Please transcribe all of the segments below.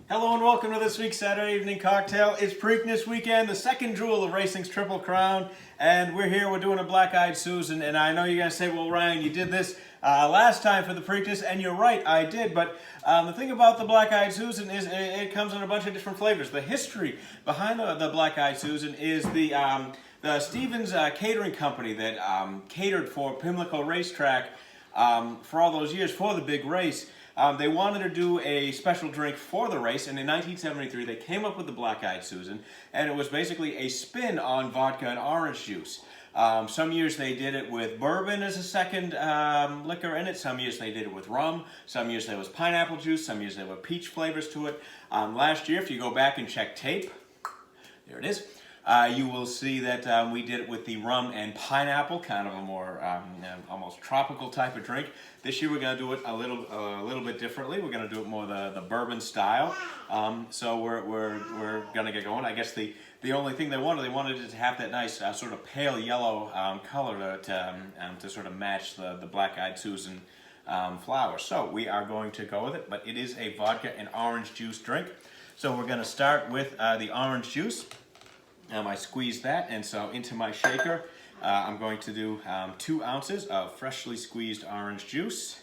Hello and welcome to this week's Saturday evening cocktail. It's Preakness weekend, the second jewel of racing's Triple Crown, and we're here, we're doing a Black-Eyed Susan, and I know you're going to say, well, Ryan, you did this last time for the Preakness, and you're right, I did, but the thing about the Black-Eyed Susan is it comes in a bunch of different flavors. The history behind the Black-Eyed Susan is the Stevens Catering Company that catered for Pimlico Racetrack for all those years for the big race. They wanted to do a special drink for the race, and in 1973 they came up with the Black-Eyed Susan, and it was basically a spin on vodka and orange juice. Some years they did it with bourbon as a second liquor in it, some years they did it with rum, some years there was pineapple juice, some years there were peach flavors to it. Last year, if you go back and check tape, there it is. You will see that we did it with the rum and pineapple, kind of a more almost tropical type of drink. This year we're going to do it a little bit differently. We're going to do it more the bourbon style. So we're going to get going. I guess the only thing they wanted it to have that nice sort of pale yellow color to sort of match the Black-Eyed Susan flower. So we are going to go with it, but it is a vodka and orange juice drink. So we're going to start with the orange juice. I squeezed that, and so into my shaker, I'm going to do 2 ounces of freshly squeezed orange juice.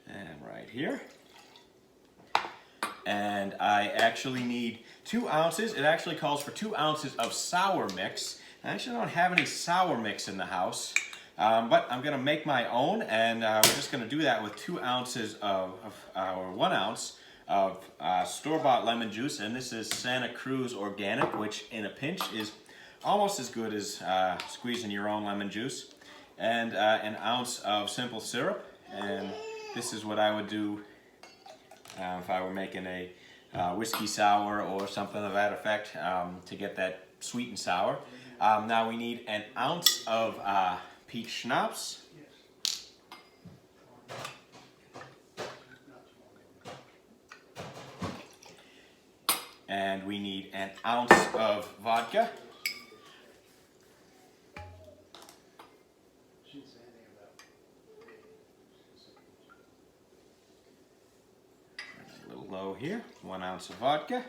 And right here. And I actually need 2 ounces. It actually calls for 2 ounces of sour mix. I actually don't have any sour mix in the house, but I'm going to make my own, and we're just going to do that with 2 ounces or 1 ounce of store-bought lemon juice, and this is Santa Cruz Organic, which in a pinch is almost as good as squeezing your own lemon juice, and an ounce of simple syrup. And this is what I would do if I were making a whiskey sour or something of that effect, to get that sweet and sour. Now we need an ounce of peach schnapps. And we need an ounce of vodka. A little low here, 1 ounce of vodka.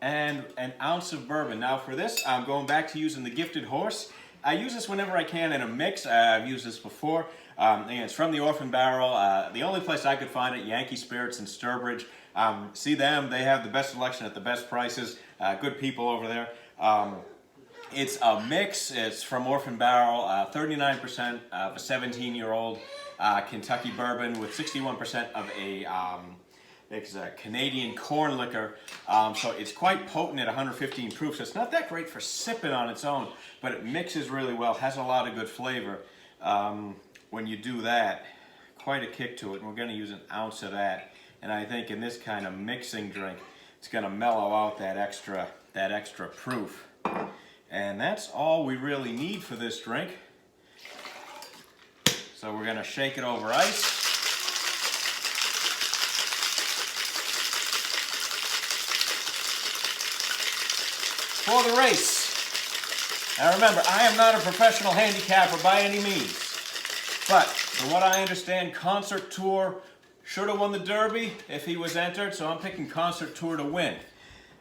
And an ounce of bourbon. Now for this, I'm going back to using the Gifted Horse. I use this whenever I can in a mix. I've used this before. It's from the Orphan Barrel. The only place I could find it, Yankee Spirits in Sturbridge. See them, they have the best selection at the best prices. Good people over there. It's a mix. It's from Orphan Barrel, 39% of a 17-year-old Kentucky bourbon with 61% of it's a Canadian corn liquor. So it's quite potent at 115 proof. So it's not that great for sipping on its own, but it mixes really well, has a lot of good flavor. When you do that, quite a kick to it. And we're going to use an ounce of that. And I think in this kind of mixing drink, it's going to mellow out that extra proof. And that's all we really need for this drink. So we're going to shake it over ice. For the race. Now remember, I am not a professional handicapper by any means. But from what I understand, Concert Tour should have won the Derby if he was entered, so I'm picking Concert Tour to win.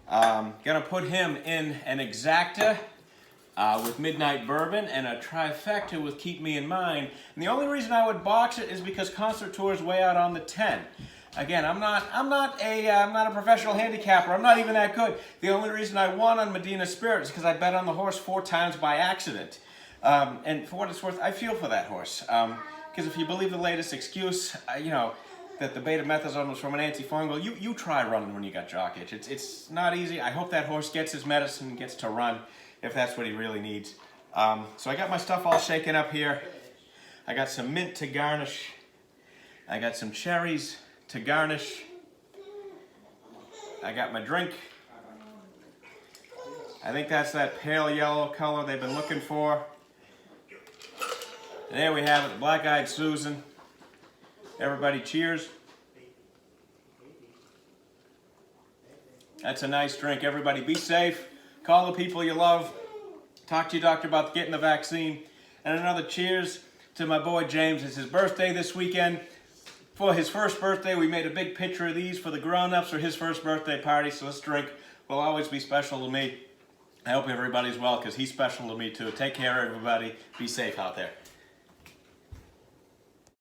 Gonna put him in an exacta with Midnight Bourbon and a trifecta with Keep Me in Mind. And the only reason I would box it is because Concert Tour is way out on the 10. Again, I'm not a professional handicapper. I'm not even that good. The only reason I won on Medina Spirit is because I bet on the horse 4 times by accident. And for what it's worth, I feel for that horse. Because if you believe the latest excuse, that the betamethasone was from an antifungal, you try running when you got jock itch. It's not easy. I hope that horse gets his medicine and gets to run if that's what he really needs. So I got my stuff all shaken up here. I got some mint to garnish. I got some cherries to garnish. I got my drink. I think that's that pale yellow color they've been looking for. And there we have it, the Black-Eyed Susan. Everybody cheers. That's a nice drink. Everybody be safe. Call the people you love. Talk to your doctor about getting the vaccine. And another cheers to my boy James. It's his birthday this weekend. for his first birthday. We made a big picture of these for the grown-ups for his first birthday party, so this drink will always be special to me. I hope everybody's well, because he's special to me too. Take care, everybody. Be safe out there.